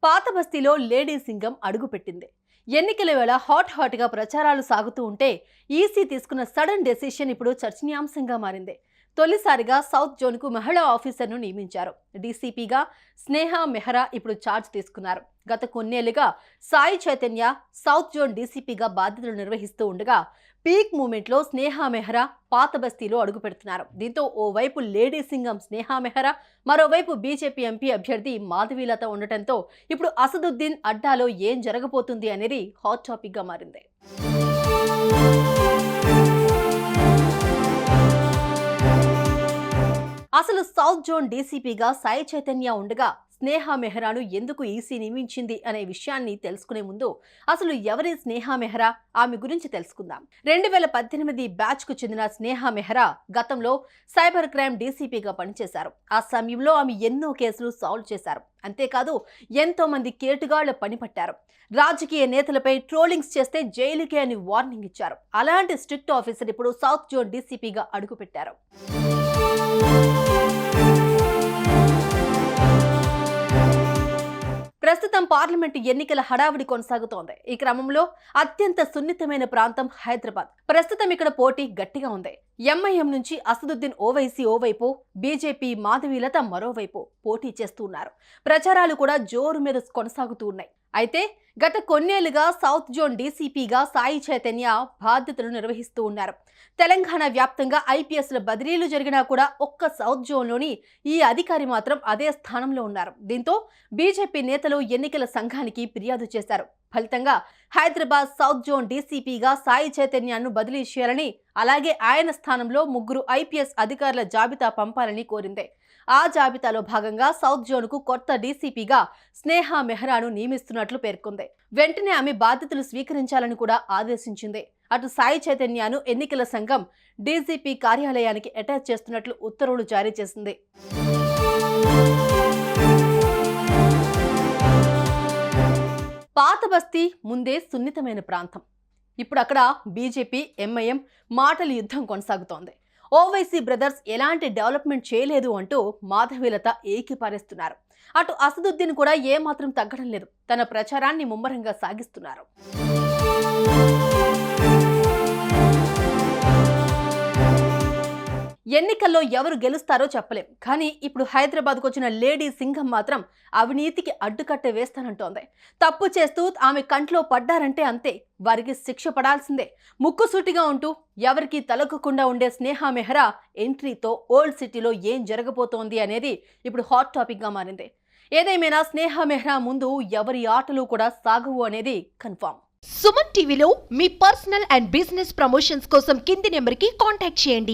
పాత బస్తీలో లేడీ సింగం అడుగుపెట్టింది. ఎన్నికల వేళ హాట్ గా ప్రచారాలు సాగుతూ ఉంటే ఈసీ తీసుకున్న సడన్ డెసిషన్ ఇప్పుడు చర్చనీయాంశంగా మారింది. తొలిసారిగా సౌత్ జోన్కు మహిళా ఆఫీసర్ను నియమించారు. డీసీపీగా స్నేహ మెహ్రా ఇప్పుడు ఛార్జ్ తీసుకున్నారు. గత కొన్నేళ్లుగా సాయి చైతన్య సౌత్ జోన్ డీసీపీగా బాధ్యతలు నిర్వహిస్తూ ఉండగా పీక్ మూమెంట్లో స్నేహ మెహ్రా పాత బస్తీలో అడుగుపెడుతున్నారు. దీంతో ఓవైపు లేడీ సింగం స్నేహ మెహ్రా, మరోవైపు బీజేపీ ఎంపీ అభ్యర్థి మాధవీలత ఉండటంతో ఇప్పుడు అసదుద్దీన్ అడ్డాలో ఏం జరగబోతుంది అనేది హాట్ టాపిక్ గా మారింది. అసలు సౌత్ జోన్ డీసీపీగా సాయి చైతన్య ఉండగా స్నేహ మెహ్రాను ఎందుకు ఈసీ నియమించింది అనే విషయాన్ని తెలుసుకునే ముందు అసలు ఎవరి స్నేహ మెహ్రా, ఆమె గురించి తెలుసుకుందాం. 2018 బ్యాచ్ కు చెందిన స్నేహ మెహ్రా గతంలో సైబర్ క్రైమ్ డీసీపీగా పనిచేశారు. ఆ సమయంలో ఆమె ఎన్నో కేసులు సాల్వ్ చేశారు. అంతేకాదు ఎంతో మంది కేటుగాళ్ల పనిపట్టారు. రాజకీయ నేతలపై ట్రోలింగ్స్ చేస్తే జైలుకే అని వార్నింగ్ ఇచ్చారు. అలాంటి స్ట్రిక్ట్ ఆఫీసర్ ఇప్పుడు సౌత్ జోన్ డీసీపీగా అడుగుపెట్టారు. ప్రస్తుతం పార్లమెంటు ఎన్నికల హడావిడి కొనసాగుతోంది. ఈ క్రమంలో అత్యంత సున్నితమైన ప్రాంతం హైదరాబాద్. ప్రస్తుతం ఇక్కడ పోటీ గట్టిగా ఉంది. ఎంఐఎం నుంచి అసదుద్దీన్ ఓవైసీ ఓవైపు, బీజేపీ మాధవీలత మరోవైపు పోటీ చేస్తున్నారు. ప్రచారాలు కూడా జోరు మీద కొనసాగుతూ ఉన్నాయి. అయితే గత కొన్నేళ్లుగా సౌత్ జోన్ డీసీపీగా సాయి చైతన్య బాధ్యతలు నిర్వహిస్తూ ఉన్నారు. తెలంగాణ వ్యాప్తంగా ఐపీఎస్ల బదిలీలు జరిగినా కూడా ఒక్క సౌత్ జోన్లోని ఈ అధికారి మాత్రం అదే స్థానంలో ఉన్నారు. దీంతో బీజేపీ నేతలు ఎన్నికల సంఘానికి ఫిర్యాదు చేశారు. ఫలితంగా హైదరాబాద్ సౌత్ జోన్ డీసీపీగా సాయి చైతన్యను బదిలీ చేయాలని, అలాగే ఆయన స్థానంలో 3 ఐపీఎస్ అధికారుల జాబితా పంపాలని కోరింది. ఆ జాబితాలో భాగంగా సౌత్ జోన్కు కొత్త డీసీపీగా స్నేహ మెహ్రాను నియమిస్తున్నట్లు పేర్కొంది. వెంటనే ఆమె బాధ్యతలు స్వీకరించాలని కూడా ఆదేశించింది. అటు సాయి చైతన్యను ఎన్నికల సంఘం డీజీపీ కార్యాలయానికి అటాచ్ చేస్తున్నట్లు ఉత్తర్వులు జారీ చేసింది. పాత బస్తీ ముందే సున్నితమైన ప్రాంతం. ఇప్పుడు అక్కడ బీజేపీ ఎంఐఎం మాటల యుద్ధం కొనసాగుతోంది. ఓవైసీ బ్రదర్స్ ఎలాంటి డెవలప్మెంట్ చేయలేదు అంటూ మాధవీలత ఏకిపారేస్తున్నారు. అటు అసదుద్దీన్ కూడా ఏమాత్రం తగ్గడం లేదు. తన ప్రచారాన్ని ముమ్మరంగా సాగిస్తున్నారు. ఎన్నికల్లో ఎవరు గెలుస్తారో చెప్పలేం. కానీ ఇప్పుడు హైదరాబాద్కు వచ్చిన లేడీ సింగం మాత్రం అవినీతికి అడ్డుకట్ట వేస్తానంటోంది. తప్పు చేస్తూ ఆమె కంట్లో పడ్డారంటే అంతే, వారికి శిక్ష పడాల్సిందే. ముక్కుసూటిగా ఉంటూ ఎవరికి తలొక్కకుండా ఉండే స్నేహ మెహ్రా ఎంట్రీతో ఓల్డ్ సిటీలో ఏం జరగబోతోంది అనేది ఇప్పుడు హాట్ టాపిక్ గా మారింది. ఏదేమైనా స్నేహ మెహ్రా ముందు ఎవరి ఆటలు కూడా సాగవు అనేది కన్ఫర్మ్. సుమన్ టీవీలో మీ పర్సనల్ అండ్ బిజినెస్ ప్రమోషన్స్ కోసం కింది నెంబర్కి కాంటాక్ట్ చేయండి.